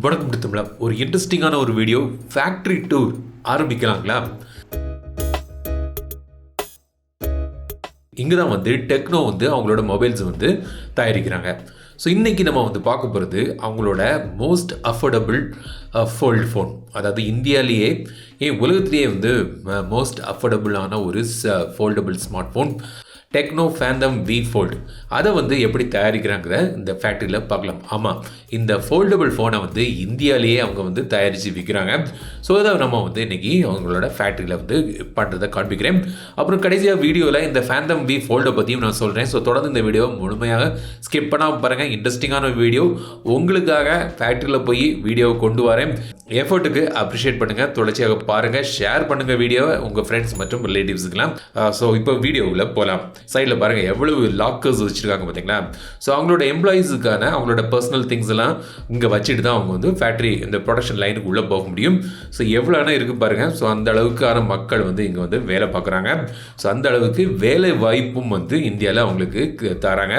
வணக்கம் தமிழா. ஒரு இன்ட்ரெஸ்டிங்கான ஒரு வீடியோ, ஃபேக்ட்ரி டூர் ஆரம்பிக்கலாங்களா? இங்கே தான் டெக்னோ அவங்களோட மொபைல்ஸ் தயாரிக்கிறாங்க. ஸோ இன்றைக்கி நம்ம பார்க்க போகிறது அவங்களோட மோஸ்ட் அஃபோர்டபுள் ஃபோல்டு ஃபோன். அதாவது இந்தியாவிலேயே உலகத்திலேயே மோஸ்ட் அஃபோர்டபுளான ஒரு foldable smart phone Tecno Phantom V Fold. அதை எப்படி தயாரிக்கிறாங்கிற இந்த ஃபேக்ட்ரியில் பார்க்கலாம். ஆமாம், இந்த ஃபோல்டபுள் ஃபோனை இந்தியாவிலேயே அவங்க தயாரித்து விற்கிறாங்க. ஸோ அதை நம்ம இன்றைக்கி அவங்களோட ஃபேக்ட்ரியில் பண்ணுறதை காண்பிக்கிறேன். அப்புறம் கடைசியாக வீடியோவில் இந்த ஃபேந்தம் V Fold பற்றியும் நான் சொல்கிறேன். ஸோ தொடர்ந்து இந்த வீடியோ முழுமையாக ஸ்கிப் பண்ணாமல் பாருங்கள். இன்ட்ரெஸ்டிங்கான வீடியோ உங்களுக்காக ஃபேக்ட்ரியில் போய் வீடியோவை கொண்டு வரேன். எஃபர்ட்டுக்கு அப்ரிஷியேட் பண்ணுங்கள், தொடர்ச்சியாக பாருங்கள், ஷேர் பண்ணுங்கள் வீடியோவை உங்கள் ஃப்ரெண்ட்ஸ் மற்றும் ரிலேட்டிவ்ஸுக்கெல்லாம். ஸோ இப்போ வீடியோவில் போகலாம். சைடில் பாருங்கள் எவ்வளவு லாக்கர்ஸ் வச்சுருக்காங்க பார்த்தீங்களா. ஸோ அவங்களோட எம்ப்ளாயீஸுக்கான அவங்களோட பர்சனல் திங்ஸ் எல்லாம் இங்கே வச்சுட்டு தான் அவங்க ஃபேக்ட்ரி இந்த ப்ரொடக்ஷன் லைனுக்கு உள்ளே போக முடியும். ஸோ எவ்வளோனா இருக்குது பாருங்கள். ஸோ அந்த அளவுக்கான மக்கள் இங்கே வேலை பார்க்குறாங்க. ஸோ அந்த அளவுக்கு வேலை வாய்ப்பும் இந்தியாவில் அவங்களுக்கு தராங்க.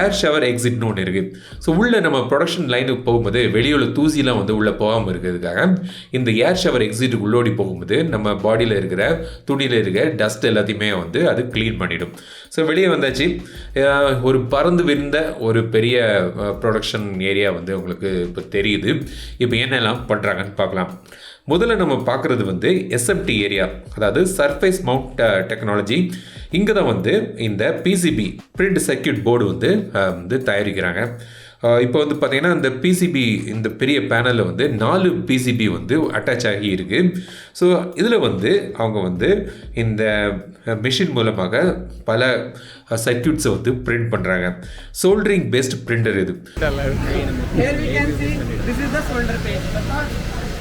ஏர் ஷவர் எக்ஸிட்னு ஒன்று இருக்குது. ஸோ உள்ளே நம்ம ப்ரொடக்ஷன் லைனுக்கு போகும்போது வெளியுள்ள தூசிலாம் உள்ளே போகாமல் இருக்கிறதுக்காக இந்த ஏர் ஷவர் எக்ஸிட்டுக்கு உள்ளோடி போகும்போது நம்ம பாடியில் இருக்கிற துணியில் இருக்கிற டஸ்ட் எல்லாத்தையுமே அது க்ளீன் பண்ணிடும். ஸோ வெளியே வந்தாச்சு. ஒரு பறந்து விரிந்த ஒரு பெரிய ப்ரொடக்ஷன் ஏரியா உங்களுக்கு இப்போ தெரியுது. இப்போ என்னெல்லாம் பண்ணுறாங்கன்னு பார்க்கலாம். முதல்ல நம்ம பார்க்குறது SMT ஏரியா, அதாவது சர்ஃபேஸ் மவுண்ட் டெக்னாலஜி. இங்கே தான் இந்த PCB பிரிண்ட் சர்க்யூட் போர்டு தயாரிக்கிறாங்க. இப்போ பார்த்தீங்கன்னா இந்த PCB, இந்த பெரிய பேனலில் 4 PCB அட்டாச் ஆகி இருக்குது. ஸோ இதில் அவங்க இந்த மிஷின் மூலமாக பல சர்க்யூட்ஸை பிரிண்ட் பண்ணுறாங்க. சோல்டரிங் பேஸ்ட் பிரிண்டர் இது.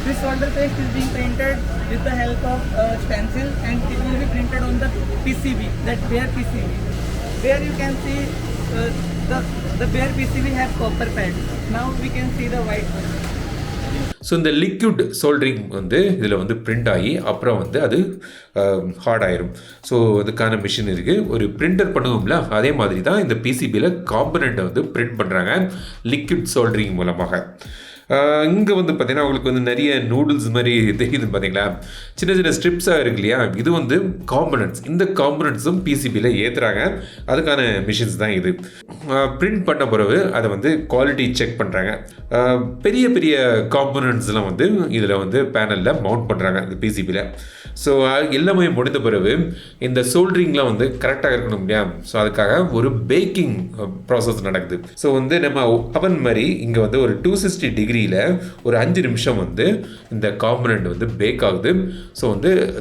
This solder paste is being printed with the help of stencil, and it will be printed on the PCB, that bare PCB. There you can see the bare PCB have copper pad. Now we can see the white one. So இந்த liquid soldering இதில் print ஆகி அப்புறம் அது heart ஆயிரும். So அதுக்கான machine இருக்குது. ஒரு printer பண்ணுவோம்ல, அதே மாதிரி தான் இந்த PCBயில் காம்பனண்ட்டை பிரிண்ட் பண்ணுறாங்க லிக்விட் சோல்டரிங் மூலமாக. இங்கே பார்த்தீங்கன்னா அவங்களுக்கு நிறைய நூடுல்ஸ் மாதிரி தெரியுது பார்த்தீங்களா. சின்ன சின்ன ஸ்ட்ரிப்ஸாக இருக்கு இல்லையா, இது காம்பனண்ட்ஸ். இந்த காம்பனண்ட்ஸும் PCBயில் ஏற்றுறாங்க. அதுக்கான மிஷின்ஸ் தான் இது. பிரிண்ட் பண்ண பிறகு அதை குவாலிட்டி செக் பண்ணுறாங்க. பெரிய பெரிய காம்பனண்ட்ஸ்லாம் இதில் பேனலில் மவுண்ட் பண்ணுறாங்க இந்த PCBயில். ஸோ எல்லாமே முடிந்த பிறகு இந்த சோல்டரிங்லாம் கரெக்டாக இருக்கணும் இல்லையா. ஸோ அதுக்காக ஒரு பேக்கிங் ப்ராசஸ் நடக்குது. ஸோ நம்ம அவன் மாதிரி இங்கே ஒரு 260 டிகிரியில் ஒரு 5 நிமிஷம் இந்த காம்பனண்ட் பேக் ஆகுது. ஸோ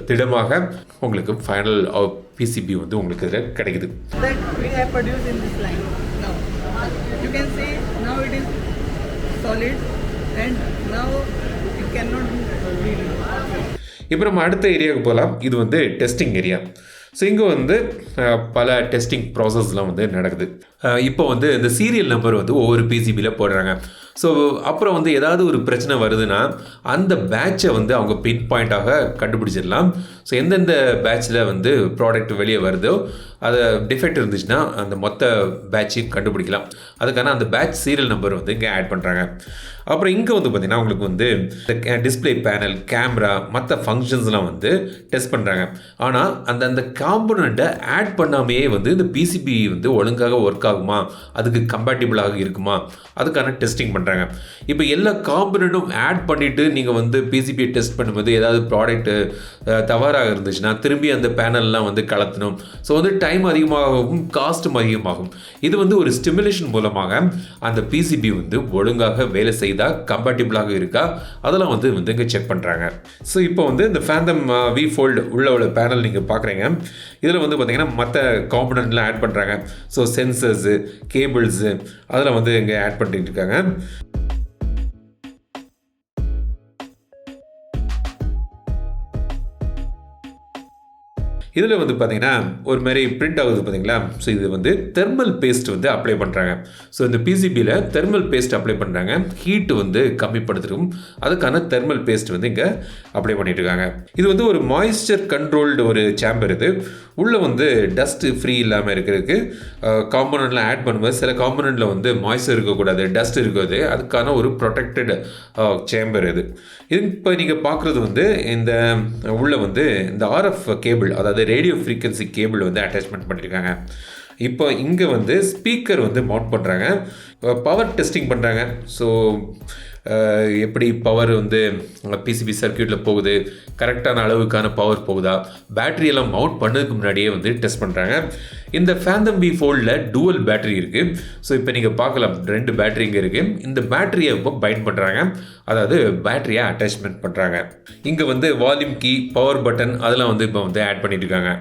திடமாக உங்களுக்கு ஃபைனல் PCB உங்களுக்கு இதில் கிடைக்குது. இப்போ நம்ம அடுத்த ஏரியாவுக்கு போகலாம். இது டெஸ்டிங் ஏரியா. ஸோ இங்கே பல டெஸ்டிங் ப்ராசஸ்லாம் நடக்குது. இப்போ இந்த சீரியல் நம்பர் ஒவ்வொரு PCBயில் போடுறாங்க. ஸோ அப்புறம் ஏதாவது ஒரு பிரச்சனை வருதுன்னா அந்த பேட்சை அவங்க பின் பாயிண்ட்டாக கண்டுபிடிச்சிடலாம். ஸோ எந்தெந்த பேட்சில் ப்ராடக்ட் வெளியே வருதோ அது டிஃபெக்ட் இருந்துச்சுன்னா அந்த மொத்த பேட்சையும் கண்டுபிடிக்கலாம். அதுக்கான அந்த பேட்ச் சீரியல் நம்பர் இங்கே ஆட் பண்ணுறாங்க. அப்புறம் இங்கே பார்த்திங்கன்னா உங்களுக்கு டிஸ்பிளே பேனல், கேமரா, மற்ற ஃபங்க்ஷன்ஸ்லாம் டெஸ்ட் பண்ணுறாங்க. ஆனால் அந்த காம்பனண்ட்டை ஆட் பண்ணாமையே இந்த PCB ஒழுங்காக ஒர்க் ஆகுமா, அதுக்கு கம்பேட்டிபிளாக இருக்குமா, அதுக்கான டெஸ்டிங் பண்ணுறாங்க. இப்போ எல்லா காம்பனண்ட்டும் ஆட் பண்ணிவிட்டு நீங்கள் PCB டெஸ்ட் பண்ணும்போது ஏதாவது ப்ராடக்ட்டு தவறாக இருந்துச்சுன்னா திரும்பி அந்த பேனல்லாம் கலத்தணும். ஸோ டைம் அதிகமாகும், காஸ்ட்டும் அதிகமாகும். இது ஒரு ஸ்டிமுலேஷன் மூலமாக அந்த PCB ஒழுங்காக வேலை செய்தால் கம்பேட்டிபிளாக இருக்கா, அதெல்லாம் இங்கே செக் பண்ணுறாங்க. ஸோ இப்போ இந்த ஃபேந்தம் V Fold உள்ள பேனல் நீங்கள் பார்க்குறீங்க. இதில் பார்த்தீங்கன்னா மற்ற காம்பனண்ட்லாம் ஆட் பண்ணுறாங்க. ஸோ சென்சர்ஸு, கேபிள்ஸு அதில் இங்கே ஆட் பண்ணிட்டு இருக்காங்க. இதில் வந்து பார்த்தீங்கன்னா ஒரு மாதிரி பிரிண்ட் ஆகுது பார்த்தீங்களா. ஸோ இது வந்து தெர்மல் பேஸ்ட் வந்து அப்ளை பண்ணுறாங்க. ஸோ இந்த பிசிபியில் தெர்மல் பேஸ்ட் அப்ளை பண்ணுறாங்க. ஹீட் வந்து கம்மிப்படுத்தும் அதுக்கான தெர்மல் பேஸ்ட் வந்து இங்கே அப்ளை பண்ணிட்டு இருக்காங்க. இது வந்து ஒரு மாய்ஸ்சர் கண்ட்ரோல்டு ஒரு சேம்பர். இது உள்ளே வந்து டஸ்ட் ஃப்ரீ இல்லாமல் இருக்கிறதுக்கு காம்பனண்ட்லாம் ஆட் பண்ணும்போது சில காம்பனண்ட்டில் வந்து மாய்ஸ்சர் இருக்கக்கூடாது, டஸ்ட் இருக்காது, அதுக்கான ஒரு ப்ரொடெக்டட் சேம்பர் இது. இப்போ நீங்கள் பார்க்குறது வந்து இந்த உள்ளே வந்து இந்த ஆர்எஃப் கேபிள், அதாவது ரேடியோ ஃப்ரீக்வன்சி கேபிள் வந்து அட்டாச்மெண்ட் பண்ணியிருக்காங்க. இப்போ இங்கே வந்து ஸ்பீக்கர் வந்து மவுண்ட் பண்ணுறாங்க, பவர் டெஸ்டிங் பண்ணுறாங்க. ஸோ எப்படி பவர் வந்து பிசிபி சர்க்யூட்டில் போகுது, கரெக்டான அளவுக்கான பவர் போகுதா, பேட்டரியெல்லாம் மவுண்ட் பண்ணதுக்கு முன்னாடியே வந்து டெஸ்ட் பண்ணுறாங்க. இந்த Phantom V Foldல டூவல் பேட்டரி இருக்குது. ஸோ இப்போ நீங்கள் பார்க்கலாம் 2 பேட்டரி இங்கே இருக்குது. இந்த பேட்டரியை இப்போ பைண்ட் பண்ணுறாங்க, அதாவது பேட்டரியை அட்டாச்மெண்ட் பண்ணுறாங்க. இங்கே வந்து வால்யூம் கீ, பவர் பட்டன் அதெல்லாம் வந்து இப்போ வந்து ஆட் பண்ணிட்டு இருக்காங்க.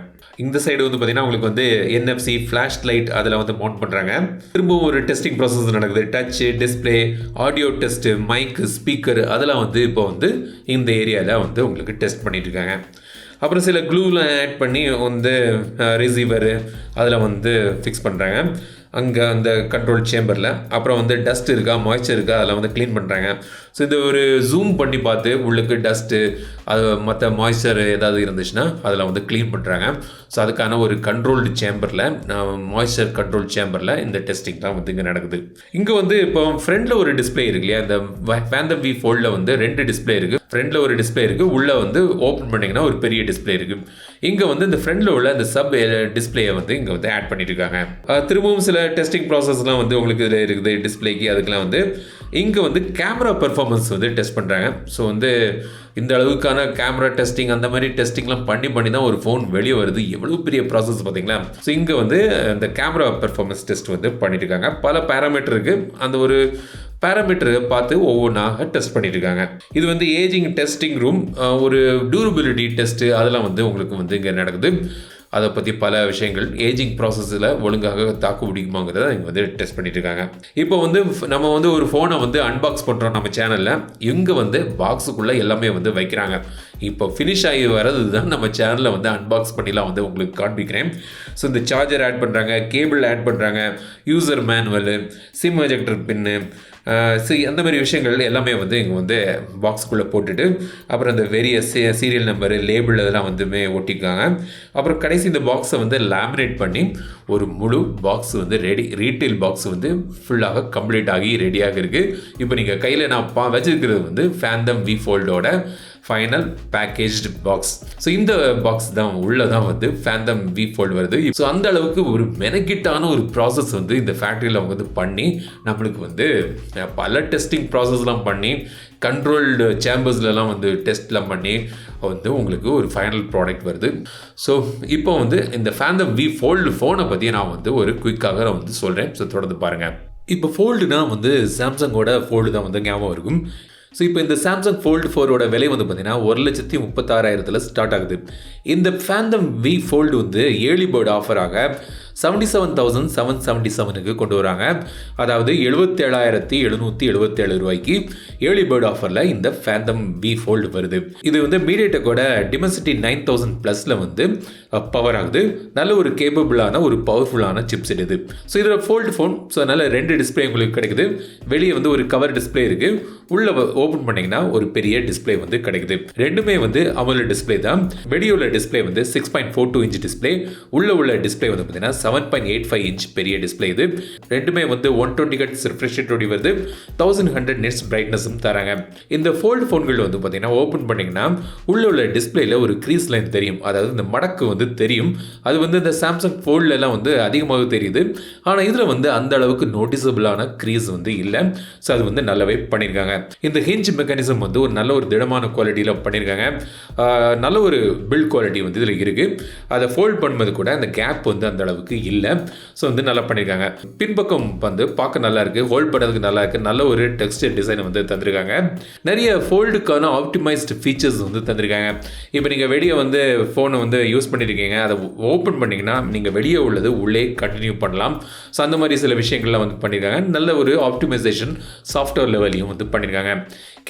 இந்த சைடு வந்து பார்த்தீங்கன்னா உங்களுக்கு வந்து NFC ஃப்ளாஷ் லைட் அதில் வந்து மவுண்ட் பண்ணுறாங்க. திரும்பவும் ஒரு டெஸ்டிங் ப்ராசஸ் நடக்குது. Touch, display, audio test, mic, speaker அதெல்லாம் வந்து இப்போ வந்து இந்த ஏரியாவில் வந்து உங்களுக்கு டெஸ்ட் பண்ணிட்டு இருக்காங்க. அப்புறம் சில க்ளூலாம் ஆட் பண்ணி வந்து ரிசீவரு அதில் வந்து ஃபிக்ஸ் பண்ணுறாங்க அங்கே அந்த கண்ட்ரோல் சேம்பரில். அப்புறம் வந்து டஸ்ட் இருக்கா, மாய்ச்சர் இருக்கா அதில் வந்து க்ளீன் பண்ணுறாங்க. ஸோ இந்த ஒரு ஜூம் பண்ணி பார்த்து உள்ளுக்கு டஸ்ட்டு அது மற்ற மாய்ச்சர் ஏதாவது இருந்துச்சுன்னா அதில் வந்து க்ளீன் பண்ணுறாங்க. ஸோ அதுக்கான ஒரு கண்ட்ரோல்டு சேம்பரில், மாய்ச்சர் கண்ட்ரோல் சேம்பரில் இந்த டெஸ்டிங் தான் வந்து இங்கே நடக்குது. இங்கே வந்து இப்போ ஃப்ரண்ட்டில் ஒரு டிஸ்பிளே இருக்கு இல்லையா, இந்த Phantom V Foldல வந்து 2 டிஸ்பிளே இருக்குது. ஃப்ரண்ட்டில் ஒரு டிஸ்பிளே இருக்குது, உள்ளே வந்து ஓப்பன் பண்ணிங்கன்னா ஒரு பெரிய டிஸ்பிளே இருக்குது. இங்கே வந்து இந்த ஃப்ரண்ட்டில் உள்ள இந்த சப் டிஸ்பிளேயை வந்து இங்கே வந்து ஆட் பண்ணிட்டு இருக்காங்க. திரும்பவும் சில டெஸ்டிங் ப்ராசஸ்லாம் வந்து உங்களுக்கு இதில் இருக்குது டிஸ்பிளேக்கு. அதுக்கெலாம் வந்து இங்கே வந்து கேமரா பெர்ஃபார்மன்ஸ் வந்து டெஸ்ட் பண்ணுறாங்க. ஸோ வந்து இந்த அளவுக்கான கேமரா டெஸ்டிங் அந்த மாதிரி டெஸ்டிங்லாம் பண்ணி தான் ஒரு ஃபோன் வெளியே வருது. எவ்வளோ பெரிய ப்ராசஸ் பார்த்தீங்களா. ஸோ இங்கே வந்து இந்த கேமரா பெர்ஃபார்மன்ஸ் டெஸ்ட் வந்து பண்ணிட்டு இருக்காங்க. பல பேராமீட்டர் இருக்குது, அந்த ஒரு பேராமீட்டரை பார்த்து ஒவ்வொன்றாக டெஸ்ட் பண்ணிட்டு இருக்காங்க. இது வந்து ஏஜிங் டெஸ்டிங் ரூம், ஒரு டியூரபிலிட்டி டெஸ்ட்டு அதெல்லாம் வந்து உங்களுக்கு வந்து இங்கே நடக்குது. அதை பற்றி பல விஷயங்கள் ஏஜிங் ப்ராசஸில் ஒழுங்காக தாக்கு பிடிக்குமாங்கிறத இங்கே வந்து டெஸ்ட் பண்ணிட்டு இருக்காங்க. இப்போ வந்து நம்ம வந்து ஒரு ஃபோனை வந்து அன்பாக்ஸ் பண்ணுறோம் நம்ம சேனலில். இங்கே வந்து பாக்ஸுக்குள்ளே எல்லாமே வந்து வைக்கிறாங்க. இப்போ ஃபினிஷ் ஆகி வர்றது தான் நம்ம சேனலில் வந்து அன்பாக்ஸ் பண்ணிலாம் வந்து உங்களுக்கு காண்பிக்கிறேன். ஸோ இந்த சார்ஜர் ஆட் பண்ணுறாங்க, கேபிள் ஆட் பண்ணுறாங்க, யூசர் மேனுவலு, சிம் எஜெக்டர் பின்னு, அந்த மாதிரி விஷயங்கள் எல்லாமே வந்து இங்கே வந்து பாக்ஸுக்குள்ளே போட்டுட்டு அப்புறம் இந்த வெரிய சீரியல் நம்பரு, லேபிள் அதெல்லாம் வந்துமே ஒட்டிக்காங்க. அப்புறம் கடைசி இந்த பாக்ஸை வந்து லேமினேட் பண்ணி ஒரு முழு பாக்ஸ் வந்து ரெடி, ரீட்டெயில் பாக்ஸ் வந்து ஃபுல்லாக கம்ப்ளீட் ஆகி ரெடியாக இருக்குது. இப்போ நீங்கள் கையில் நான் வச்சுருக்கிறது வந்து Phantom V Foldோட ஃபைனல் பேக்கேஜ்டு பாக்ஸ். ஸோ இந்த பாக்ஸ் தான் உள்ளே தான் வந்து Phantom V Fold வருது. ஸோ அந்த அளவுக்கு ஒரு மெனக்கிட்டான ஒரு ப்ராசஸ் வந்து இந்த ஃபேக்ட்ரியில் அவங்க வந்து பண்ணி நம்மளுக்கு வந்து பல டெஸ்டிங் ப்ராசஸ்லாம் பண்ணி கண்ட்ரோல்டு சேம்பர்ஸ்லாம் வந்து டெஸ்ட்லாம் பண்ணி வந்து உங்களுக்கு ஒரு ஃபைனல் ப்ராடக்ட் வருது. ஸோ இப்போ வந்து இந்த Phantom V Fold ஃபோனை பற்றி நான் வந்து ஒரு குயிக்காக நான் வந்து சொல்கிறேன். ஸோ தொடர்ந்து பாருங்கள். இப்போ ஃபோல்டுனா வந்து சாம்சங்கோட ஃபோல்டு தான் வந்து ஞாபகம் இருக்கும். ஸோ இப்போ இந்த சாம்சங் Fold 4ஓட விலை வந்து பார்த்தீங்கன்னா 1,36,000 ஸ்டார்ட் ஆகுது. இந்த Phantom V Fold வந்து ஏர்லி பேர்ட் ஆஃபராக 77,777க்கு கொண்டு வராங்க. அதாவது 77,777 ரூபாய்க்கு ஏர்லி பேர்ட் ஆஃபரில் இந்த Phantom V Fold வருது. இது வந்து மீடியாடெக்கோட Dimensity 9000 ப்ளஸில் வந்து பவர் ஆகுது. நல்ல ஒரு கேப்பபிளான ஒரு பவர்ஃபுல்லான சிப்செட் இது. ஸோ இதில் ஃபோல்டு ஃபோன், ஸோ அதனால் 2 டிஸ்பிளே உங்களுக்கு கிடைக்குது. வெளியே வந்து ஒரு கவர் டிஸ்பிளே இருக்குது, உள்ளே ஓப்பன் பண்ணிங்கன்னா ஒரு பெரிய டிஸ்பிளே வந்து கிடைக்குது. ரெண்டுமே வந்து AMOLED டிஸ்பிளே தான். வெளியே உள்ள டிஸ்பிளே வந்து 6.42 இன்ச் டிஸ்பிளே, உள்ள டிஸ்பிளே வந்து பார்த்தீங்கன்னா 7.85 இன்ச் பெரிய டிஸ்பிளே. இது ரெண்டுமே வந்து 120 ஹெர்ட்ஸ் ரிஃப்ரெஷ் ரேட்டோட வருது. 1100 நிட்ஸ் பிரைட்னஸும் தராங்க. இந்த ஃபோல்டு ஃபோன்கள் வந்து பார்த்தீங்கன்னா ஓப்பன் பண்ணிங்கன்னா உள்ள டிஸ்பிளேல ஒரு க்ரீஸ் லைன் தெரியும், அதாவது இந்த மடக்கு வந்து தெரியும். அது வந்து இந்த சாம்சங் ஃபோல்ட்லாம் வந்து அதிகமாக தெரியுது. ஆனால் இதில் வந்து அந்த அளவுக்கு நோட்டிசபிளான க்ரீஸ் வந்து இல்லை. ஸோ அது வந்து நல்லாவே பண்ணியிருக்காங்க. இந்த ஹிஞ்ச் மெக்கானிசம் வந்து ஒரு நல்ல ஒரு திடமான குவாலிட்டியில் பண்ணியிருக்காங்க. நல்ல ஒரு பில்ட் குவாலிட்டி வந்து இதில் இருக்குது. அதை ஃபோல்ட் பண்ணும்போது கூட அந்த கேப் வந்து அந்த அளவுக்கு அளவுக்கு இல்லை. ஸோ வந்து நல்லா பண்ணியிருக்காங்க. பின்பக்கம் வந்து பார்க்க நல்லா இருக்குது, ஹோல்ட் பண்ணுறதுக்கு நல்லா இருக்குது, நல்ல ஒரு டெக்ஸ்டர் டிசைன் வந்து தந்திருக்காங்க. நிறைய ஃபோல்டுக்கான ஆப்டிமைஸ்டு ஃபீச்சர்ஸ் வந்து தந்திருக்காங்க. இப்போ நீங்கள் வெளியே வந்து ஃபோனை வந்து யூஸ் பண்ணியிருக்கீங்க, அதை ஓப்பன் பண்ணிங்கன்னா நீங்கள் வெளியே உள்ளது உள்ளே கண்டினியூ பண்ணலாம். ஸோ அந்த மாதிரி சில விஷயங்கள்லாம் வந்து பண்ணியிருக்காங்க. நல்ல ஒரு ஆப்டிமைசேஷன் சாஃப்ட்வேர் லெவலையும் வந்து பண்ணியிருக்காங்க.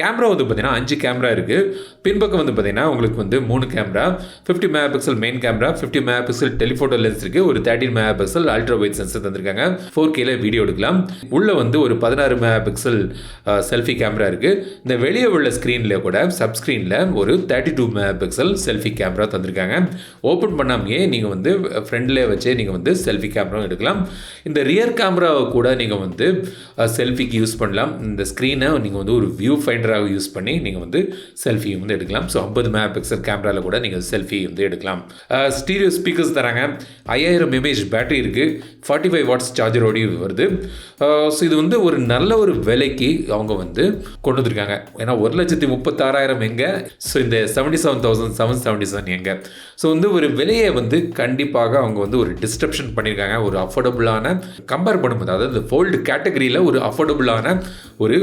கேமரா வந்து பார்த்தீங்கன்னா 5 கேமரா இருக்குது. பின்பக்கம் வந்து பார்த்தீங்கன்னா உங்களுக்கு வந்து 3 camera, 50 mega pixel main camera, 50 mega pixel telephoto lens இருக்குது, ஒரு 13 mega pixel ultra wide sensor தந்திருக்காங்க. 4Kல வீடியோ எடுக்கலாம். உள்ளே வந்து ஒரு 16 மெகா பிக்சல் செல்ஃபி கேமரா இருக்குது. இந்த வெளியே உள்ள ஸ்க்ரீனில் கூட சப்ஸ்க்ரீனில் ஒரு 32 மெகா பிக்சல் செல்ஃபி கேமரா தந்திருக்காங்க. ஓப்பன் பண்ணாமையே நீங்கள் வந்து ஃப்ரண்ட்லேயே வச்சே நீங்கள் வந்து செல்ஃபி கேமரா எடுக்கலாம். இந்த ரியர் கேமராவை கூட நீங்கள் வந்து செல்ஃபிக்கு யூஸ் பண்ணலாம். இந்த ஸ்க்ரீனை நீங்கள் வந்து ஒரு வியூ ஃபைண்டராக யூஸ் பண்ணி நீங்கள் வந்து செல்ஃபி வந்து எடுக்கலாம். ஸோ 50 மெகா பிக்சல் கேமராவில் கூட நீங்கள் செல்ஃபி வந்து எடுக்கலாம். ஸ்டீரியோ ஸ்பீக்கர்ஸ் தராங்க. 5000 mAh பேட்டரி இருக்குது. 45 வாட்ஸ் சார்ஜரோடையும் வருது. ஸோ இது வந்து ஒரு நல்ல ஒரு விலைக்கு அவங்க வந்து கொண்டு வந்திருக்காங்க. ஏன்னா 1,36,000 எங்கே, ஸோ இந்த 77,777 எங்கே. ஸோ வந்து ஒரு விலையை வந்து கண்டிப்பாக அவங்க வந்து ஒரு டிஸ்கிரிப்ஷன் பண்ணியிருக்காங்க. ஒரு அஃபோர்டபுளான கம்பேர் பண்ணும்போது, அதாவது இந்த ஃபோல்டு கேட்டகரியில் ஒரு அஃபோர்டபுளான ஒரு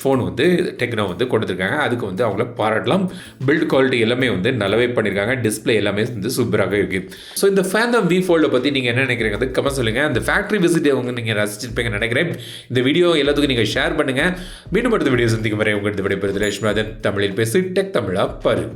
ஃபோன் வந்து டெக்னோ வந்து கொடுத்துருக்காங்க. அதுக்கு வந்து அவங்கள பாராட்டலாம். பில்ட் குவாலிட்டி எல்லாமே வந்து நல்லாவே பண்ணியிருக்காங்க. டிஸ்பிளே எல்லாமே வந்து சூப்பராக இருக்குது. ஸோ இந்த Phantom V Fold பற்றி நீங்கள் என்ன நினைக்கிறீங்க அது கமெண்ட் சொல்லுங்கள். அந்த ஃபேக்ட்ரி விசிட் அவங்க நீங்கள் ரசிச்சிருப்பீங்கன்னு நினைக்கிறேன். இந்த வீடியோ எல்லாத்துக்கும் நீங்கள் ஷேர் பண்ணுங்கள். மீண்டும் அடுத்த வீடியோ சந்திக்கும் வரை உங்களுக்கு விடைபெறுது ரேஷ்மநாதன். தமிழில் பேசி டெக் தமிழா பாரு.